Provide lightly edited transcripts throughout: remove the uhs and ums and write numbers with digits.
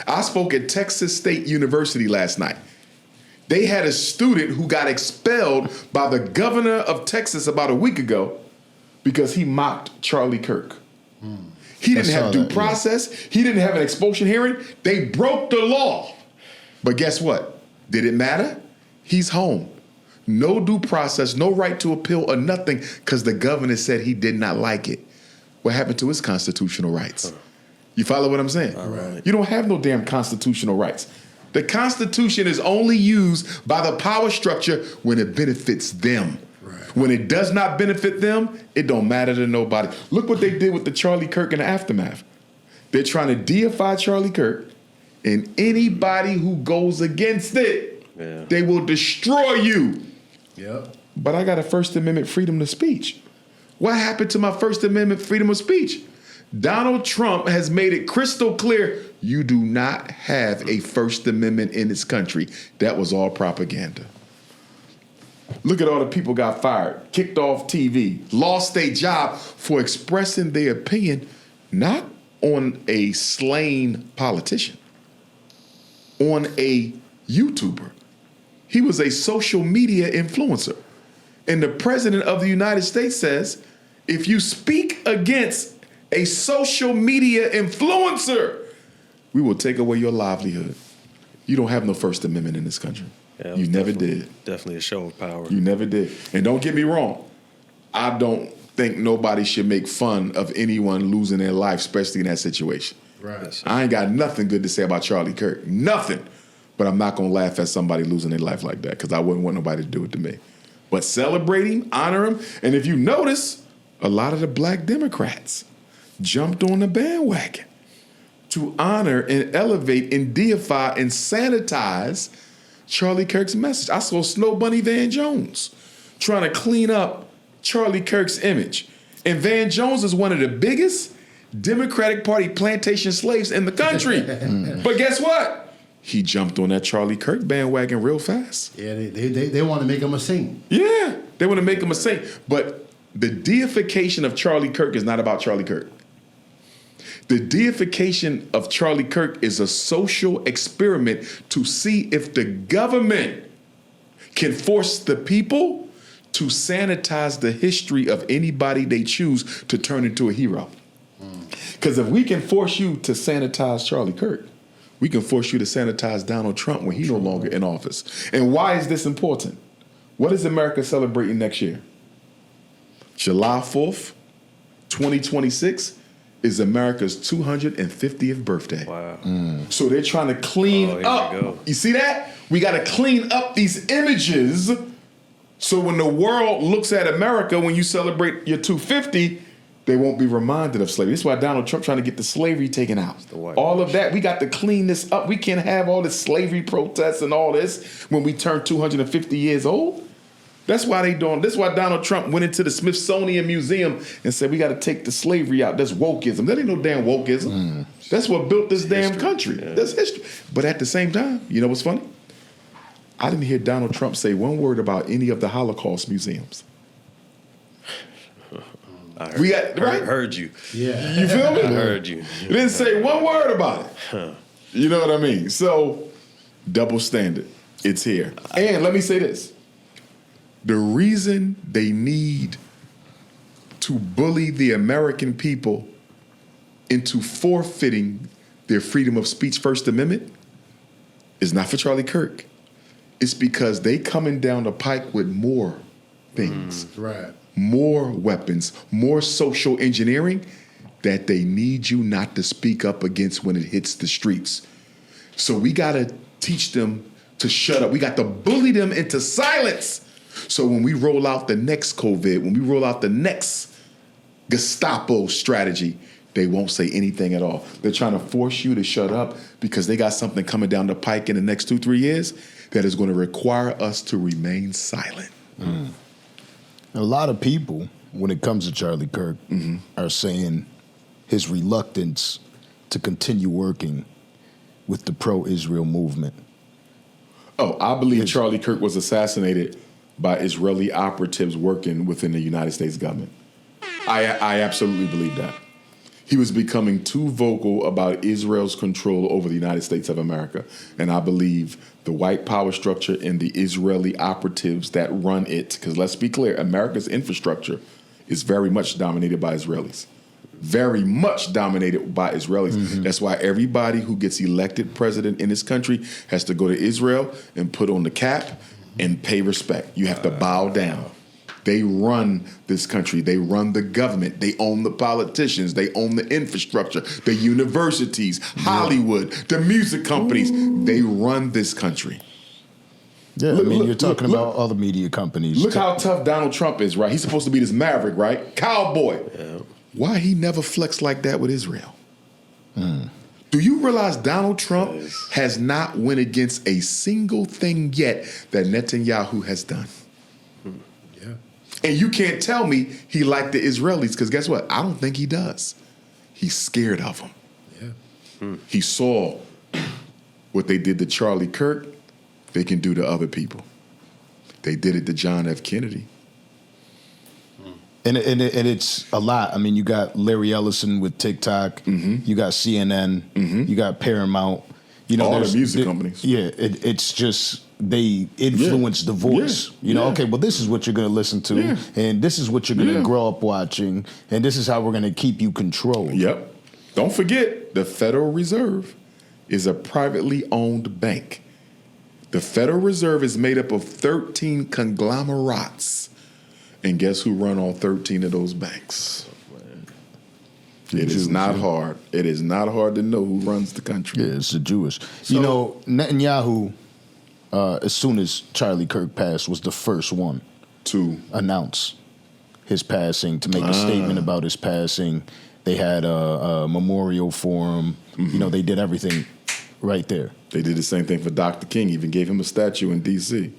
I spoke at Texas State University last night. They had a student who got expelled by the governor of Texas about a week ago because he mocked Charlie Kirk. He didn't have due process. He didn't have an expulsion hearing. They broke the law. But guess what? Did it matter? He's home. No due process, no right to appeal or nothing because the governor said he did not like it. What happened to his constitutional rights? You follow what I'm saying? All right. You don't have no damn constitutional rights. The Constitution is only used by the power structure when it benefits them. Right. When it does not benefit them, it don't matter to nobody. Look what they did with the Charlie Kirk in the aftermath. They're trying to deify Charlie Kirk, and anybody who goes against it, they will destroy you. Yep. But I got a First Amendment freedom of speech. What happened to my First Amendment freedom of speech? Donald Trump has made it crystal clear you do not have a First Amendment in this country. That was all propaganda. Look at all the people got fired, kicked off TV, lost their job for expressing their opinion, not on a slain politician, on a YouTuber. He was a social media influencer. And the president of the United States says, if you speak against a social media influencer, we will take away your livelihood. You don't have no First Amendment in this country. Yeah, you never did. Definitely a show of power. You never did. And don't get me wrong. I don't think nobody should make fun of anyone losing their life, especially in that situation. Right. I ain't got nothing good to say about Charlie Kirk. Nothing. But I'm not going to laugh at somebody losing their life like that because I wouldn't want nobody to do it to me. But celebrate him, honor him. And if you notice, a lot of the black Democrats jumped on the bandwagon to honor and elevate and deify and sanitize Charlie Kirk's message. I saw Snow Bunny Van Jones trying to clean up Charlie Kirk's image. And Van Jones is one of the biggest Democratic Party plantation slaves in the country. But guess what? He jumped on that Charlie Kirk bandwagon real fast. Yeah, they want to make him a saint. Yeah, they want to make him a saint. But the deification of Charlie Kirk is not about Charlie Kirk. The deification of Charlie Kirk is a social experiment to see if the government can force the people to sanitize the history of anybody they choose to turn into a hero. Because if we can force you to sanitize Charlie Kirk, we can force you to sanitize Donald Trump when he's no longer in office. And why is this important? What is America celebrating next year? July 4th, 2026 is America's 250th birthday. Wow. So they're trying to clean up. You see that? We got to clean up these images so when the world looks at America, when you celebrate your 250, they won't be reminded of slavery. That's why Donald Trump trying to get the slavery taken out. All of that, we got to clean this up. We can't have all this slavery protests and all this when we turn 250 years old. That's why that's why Donald Trump went into the Smithsonian Museum and said, we got to take the slavery out. That's wokeism. That ain't no damn wokeism. That's what built this damn country. Yeah. That's history. But at the same time, you know what's funny? I didn't hear Donald Trump say one word about any of the Holocaust museums. I heard you. Yeah. You feel me? I heard you. He didn't say one word about it. You know what I mean? So, double standard. It's here. And let me say this. The reason they need to bully the American people into forfeiting their freedom of speech First Amendment is not for Charlie Kirk. It's because they coming down the pike with more things. Right. More weapons, more social engineering that they need you not to speak up against when it hits the streets. So we got to teach them to shut up. We got to bully them into silence. So when we roll out the next COVID, when we roll out the next Gestapo strategy, they won't say anything at all. They're trying to force you to shut up because they got something coming down the pike in the next 2-3 years that is going to require us to remain silent. A lot of people, when it comes to Charlie Kirk, are saying his reluctance to continue working with the pro-Israel movement. Oh, I believe Charlie Kirk was assassinated by Israeli operatives working within the United States government. I absolutely believe that. He was becoming too vocal about Israel's control over the United States of America. And I believe the white power structure and the Israeli operatives that run it, because let's be clear, America's infrastructure is very much dominated by Israelis. Very much dominated by Israelis. Mm-hmm. That's why everybody who gets elected president in this country has to go to Israel and put on the cap and pay respect. You have to bow down. They run this country. They run the government. They own the politicians. They own the infrastructure, the universities, Hollywood, the music companies. Ooh. They run this country. Yeah, you're talking about other media companies. Look how tough Donald Trump is, right? He's supposed to be this maverick, right? Cowboy. Yeah. Why he never flexed like that with Israel? Do you realize Donald Trump has not went against a single thing yet that Netanyahu has done? And you can't tell me he liked the Israelis, because guess what? I don't think he does. He's scared of them. Yeah. He saw what they did to Charlie Kirk, they can do to other people. They did it to John F. Kennedy. And it's a lot. I mean, you got Larry Ellison with TikTok. Mm-hmm. You got CNN. Mm-hmm. You got Paramount. You know, all the music companies. Yeah, it's just they influence the voice. Yeah. You know, okay, well, this is what you're going to listen to, and this is what you're going to grow up watching, and this is how we're going to keep you controlled. Yep. Don't forget, the Federal Reserve is a privately owned bank. The Federal Reserve is made up of 13 conglomerates, and guess who run all 13 of those banks? It is not hard. It is not hard to know who runs the country. Yeah, it's the Jewish. So, you know, Netanyahu, as soon as Charlie Kirk passed, was the first one to announce his passing, to make a statement about his passing. They had a memorial for him. Mm-hmm. You know, they did everything right there. They did the same thing for Dr. King, even gave him a statue in D.C.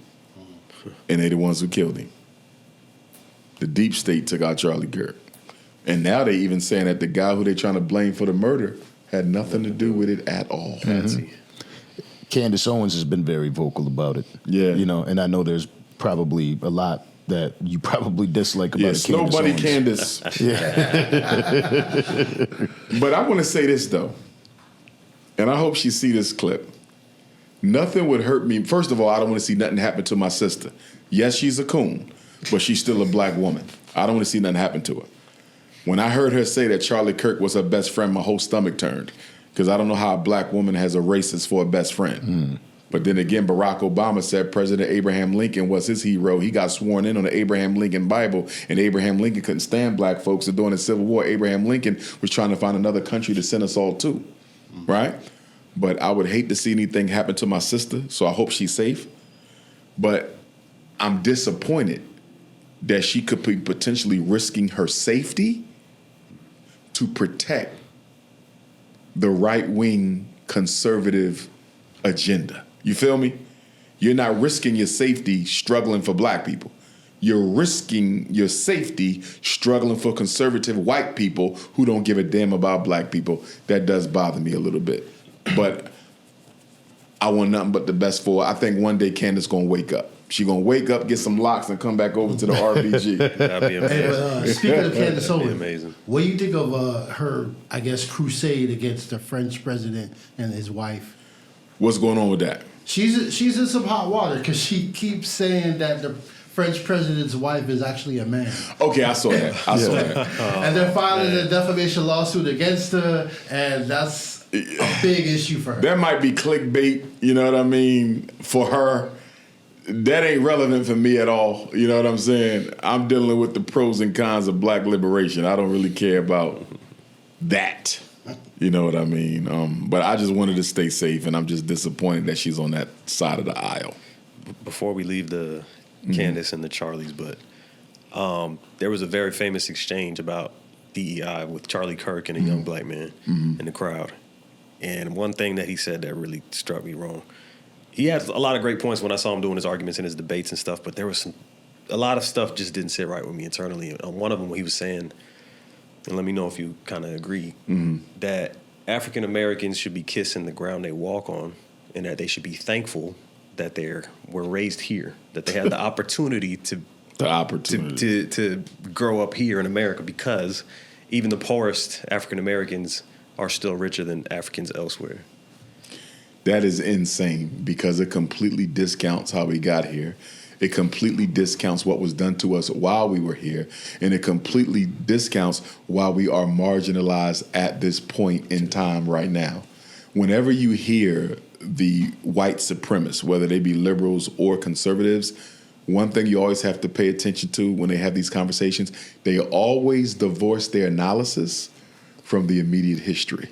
And they're the ones who killed him. The deep state took out Charlie Kirk. And now they even saying that the guy who they're trying to blame for the murder had nothing to do with it at all. Mm-hmm. Candace Owens has been very vocal about it. Yeah. You know, and I know there's probably a lot that you probably dislike about Candace nobody Owens. Candace. Yeah. But I want to say this, though, and I hope she see this clip. Nothing would hurt me. First of all, I don't want to see nothing happen to my sister. Yes, she's a coon, but she's still a black woman. I don't want to see nothing happen to her. When I heard her say that Charlie Kirk was her best friend, my whole stomach turned, because I don't know how a black woman has a racist for a best friend. But then again, Barack Obama said President Abraham Lincoln was his hero. He got sworn in on the Abraham Lincoln Bible, and Abraham Lincoln couldn't stand black folks. And during the Civil War, Abraham Lincoln was trying to find another country to send us all to, right? But I would hate to see anything happen to my sister, so I hope she's safe. But I'm disappointed that she could be potentially risking her safety to protect the right-wing conservative agenda. You feel me? You're not risking your safety struggling for black people. You're risking your safety struggling for conservative white people who don't give a damn about black people. That does bother me a little bit. But I want nothing but the best for her. I think one day Candace going to wake up. She's going to wake up, get some locks, and come back over to the RBG. That'd be amazing. Hey, speaking of Candace Owens, amazing. What do you think of her, I guess, crusade against the French president and his wife? What's going on with that? She's in some hot water because she keeps saying that the French president's wife is actually a man. Okay, I saw that. I saw that. And they're filing a defamation lawsuit against her, and that's a big issue for her. That might be clickbait, you know what I mean, for her. That ain't relevant for me at all. You know what I'm saying? I'm dealing with the pros and cons of black liberation. I don't really care about that. You know what I mean? But I just wanted to stay safe, and I'm just disappointed that she's on that side of the aisle. Before we leave the Candace and the Charlies, but there was a very famous exchange about DEI with Charlie Kirk and a young black man in the crowd. And one thing that he said that really struck me wrong. He had a lot of great points when I saw him doing his arguments and his debates and stuff, but there was a lot of stuff just didn't sit right with me internally. One of them, he was saying, and let me know if you kind of agree, that African Americans should be kissing the ground they walk on, and that they should be thankful that were raised here, that they had the opportunity to grow up here in America, because even the poorest African Americans are still richer than Africans elsewhere. That is insane because it completely discounts how we got here. It completely discounts what was done to us while we were here. And it completely discounts why we are marginalized at this point in time right now. Whenever you hear the white supremacists, whether they be liberals or conservatives, one thing you always have to pay attention to when they have these conversations, they always divorce their analysis from the immediate history.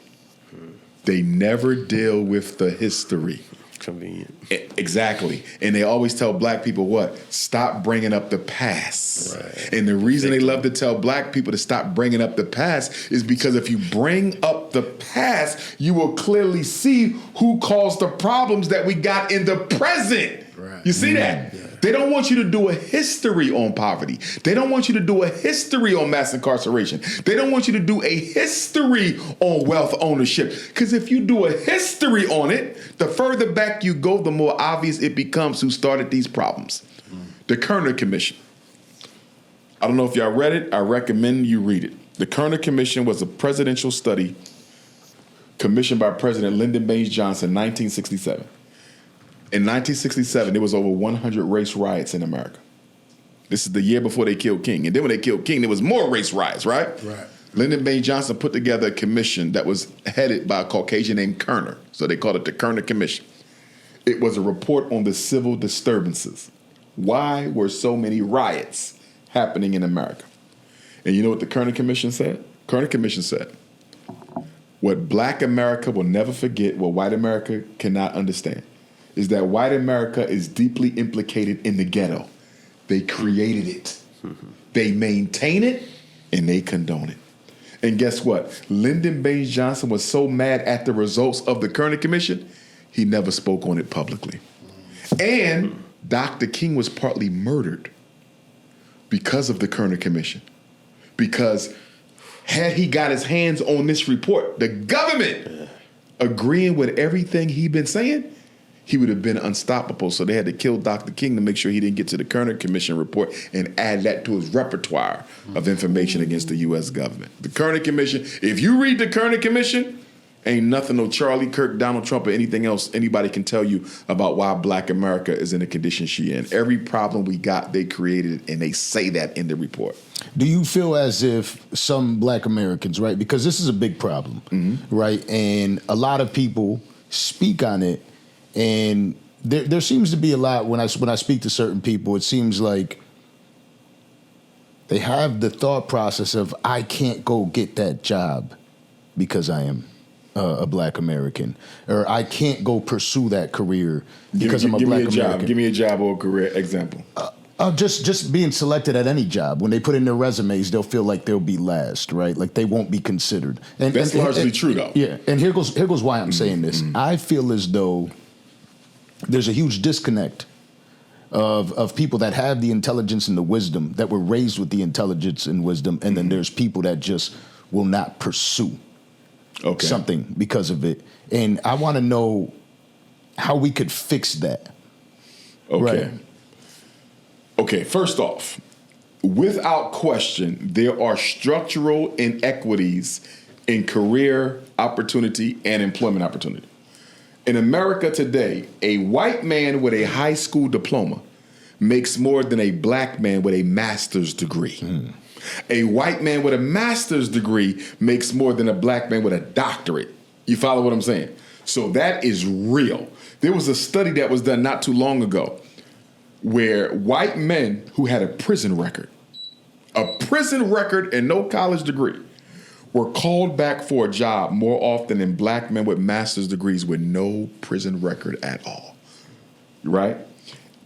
They never deal with the history. Convenient. Exactly. And they always tell black people what? Stop bringing up the past. Right. And the reason they love to tell black people to stop bringing up the past is because if you bring up the past, you will clearly see who caused the problems that we got in the present. Right. You see that? Yeah. They don't want you to do a history on poverty. They don't want you to do a history on mass incarceration. They don't want you to do a history on wealth ownership. Because if you do a history on it, the further back you go, the more obvious it becomes who started these problems. The Kerner Commission. I don't know if y'all read it. I recommend you read it. The Kerner Commission was a presidential study commissioned by President Lyndon Baines Johnson in 1967. In 1967, there was over 100 race riots in America. This is the year before they killed King. And then when they killed King, there was more race riots, right? Right. Lyndon Baines Johnson put together a commission that was headed by a Caucasian named Kerner. So they called it the Kerner Commission. It was a report on the civil disturbances. Why were so many riots happening in America? And you know what the Kerner Commission said? Kerner Commission said, what black America will never forget, what white America cannot understand, is that white America is deeply implicated in the ghetto. They created it. They maintain it, and they condone it. And guess what? Lyndon Baines Johnson was so mad at the results of the Kerner Commission, he never spoke on it publicly. And Dr. King was partly murdered because of the Kerner Commission. Because had he got his hands on this report, the government agreeing with everything he'd been saying, he would have been unstoppable. So they had to kill Dr. King to make sure he didn't get to the Kerner Commission report and add that to his repertoire of information against the U.S. government. The Kerner Commission, if you read the Kerner Commission, ain't nothing no Charlie Kirk, Donald Trump, or anything else anybody can tell you about why black America is in the condition she in. Every problem we got, they created, and they say that in the report. Do you feel as if some black Americans, right, because this is a big problem, right, and a lot of people speak on it, and there seems to be a lot when I speak to certain people, it seems like they have the thought process of, I can't go get that job because I am a black American, or I can't go pursue that career because I'm a black American. Give me a job or a career example. Just being selected at any job. When they put in their resumes, they'll feel like they'll be last, right? Like they won't be considered. And that's largely true, though. Yeah, and here goes why I'm saying this. I feel as though there's a huge disconnect of people that have the intelligence and the wisdom, that were raised with the intelligence and wisdom, and then there's people that just will not pursue something because of it. And I want to know how we could fix that. Okay. Right. Okay, first off, without question, there are structural inequities in career opportunity and employment opportunity. In America today, a white man with a high school diploma makes more than a black man with a master's degree. A white man with a master's degree makes more than a black man with a doctorate. You follow what I'm saying? So that is real. There was a study that was done not too long ago where white men who had a prison record and no college degree, were called back for a job more often than black men with master's degrees with no prison record at all. Right?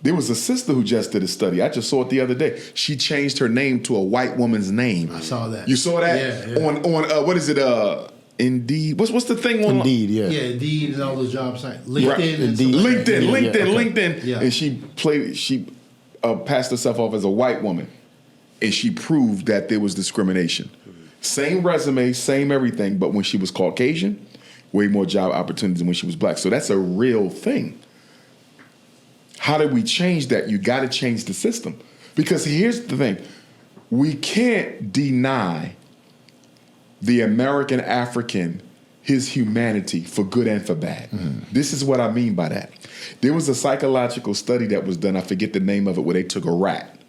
There was a sister who just did a study. I just saw it the other day. She changed her name to a white woman's name. I saw that. You saw that? Yeah. On what is it? Indeed. What's the thing on? Indeed, yeah. Yeah, Indeed and all those job sites. LinkedIn. Right. And Indeed. stuff like that. LinkedIn. Yeah. And she passed herself off as a white woman, and she proved that there was discrimination. Same resume, same everything, but when she was Caucasian, way more job opportunities than when she was black. So that's a real thing. How do we change that? You got to change the system. Because here's the thing. We can't deny the American African his humanity for good and for bad. This is what I mean by that. There was a psychological study that was done, I forget the name of it, where they took a rat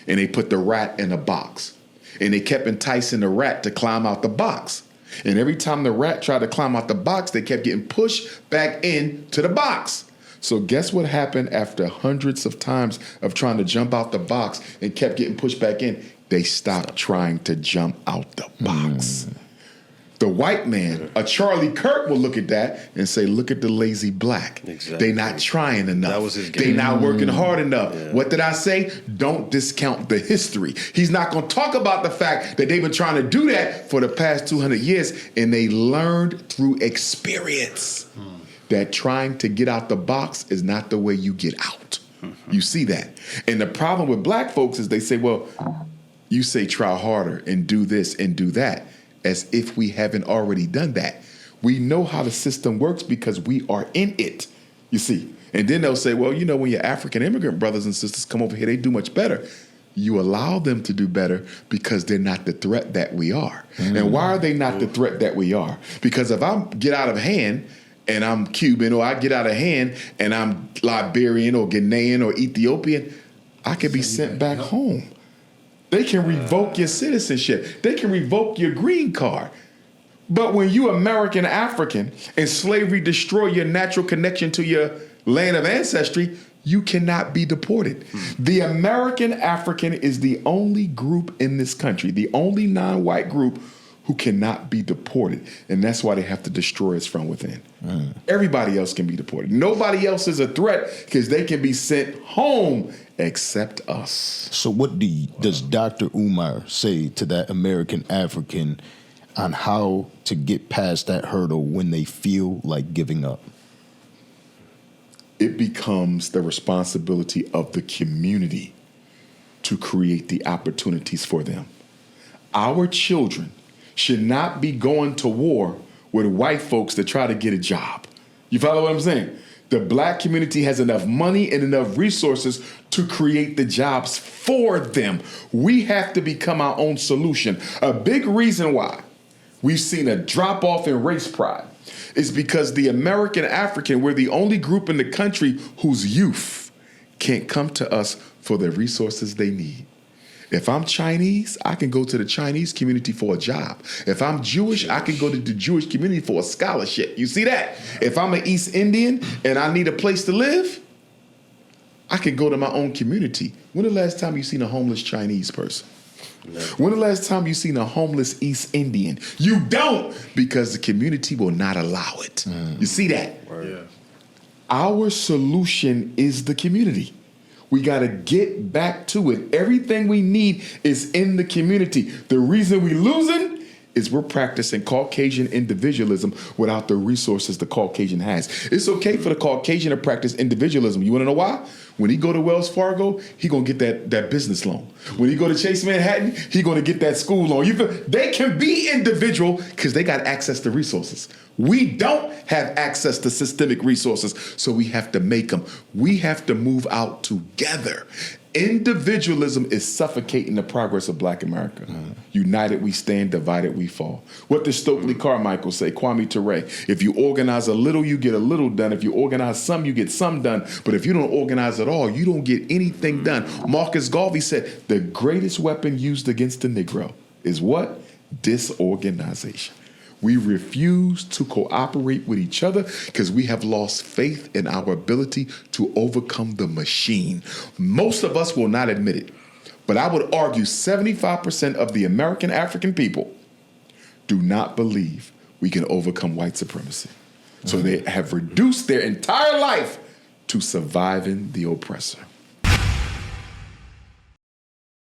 and they put the rat in a box and they kept enticing the rat to climb out the box. And every time the rat tried to climb out the box, they kept getting pushed back into the box. So guess what happened after hundreds of times of trying to jump out the box and kept getting pushed back in? They stopped trying to jump out the box. The white man, a Charlie Kirk, will look at that and say, look at the lazy black. Exactly. They not trying enough. That was his They game. not working hard enough. Yeah. What did I say? Don't discount the history. He's not going to talk about the fact that they've been trying to do that for the past 200 years, and they learned through experience that trying to get out the box is not the way you get out. You see that. And the problem with black folks is they say, well, you say try harder and do this and do that, as if we haven't already done that. We know how the system works because we are in it, you see. And then they'll say, well, you know, when your African immigrant brothers and sisters come over here, they do much better. You allow them to do better because they're not the threat that we are. And why are they not the threat that we are? Because if I get out of hand and I'm Cuban, or I get out of hand and I'm Liberian or Ghanaian or Ethiopian, I could be sent back home. They can revoke your citizenship. They can revoke your green card. But when you American African and slavery destroy your natural connection to your land of ancestry, you cannot be deported. The American African is the only group in this country, the only non-white group who cannot be deported. And that's why they have to destroy us from within. Everybody else can be deported. Nobody else is a threat because they can be sent home except us. So what does Dr. Umar say to that American African on how to get past that hurdle when they feel like giving up? It becomes the responsibility of the community to create the opportunities for them. Our children should not be going to war with white folks to try to get a job. You follow what I'm saying? The black community has enough money and enough resources to create the jobs for them. We have to become our own solution. A big reason why we've seen a drop off in race pride is because the American African, we're the only group in the country whose youth can't come to us for the resources they need. If I'm Chinese, I can go to the Chinese community for a job. If I'm Jewish, I can go to the Jewish community for a scholarship. You see that? If I'm an East Indian and I need a place to live, I can go to my own community. When the last time you seen a homeless Chinese person? When the last time you seen a homeless East Indian? You don't, because the community will not allow it. You see that? Yeah. Our solution is the community. We got to get back to it. Everything we need is in the community. The reason we losing is we're practicing Caucasian individualism without the resources the Caucasian has. It's okay for the Caucasian to practice individualism. You want to know why? When he go to Wells Fargo, he going to get that business loan. When he go to Chase Manhattan, he going to get that school loan. They can be individual because they got access to resources. We don't have access to systemic resources, so we have to make them. We have to move out together. Individualism is suffocating the progress of Black America. United we stand, divided we fall. What does Stokely Carmichael say? Kwame Ture. If you organize a little, you get a little done. If you organize some, you get some done. But if you don't organize at all, you don't get anything done. Marcus Garvey said the greatest weapon used against the Negro is what? Disorganization. We refuse to cooperate with each other because we have lost faith in our ability to overcome the machine. Most of us will not admit it, but I would argue 75% of the American African people do not believe we can overcome white supremacy. So they have reduced their entire life to surviving the oppressor.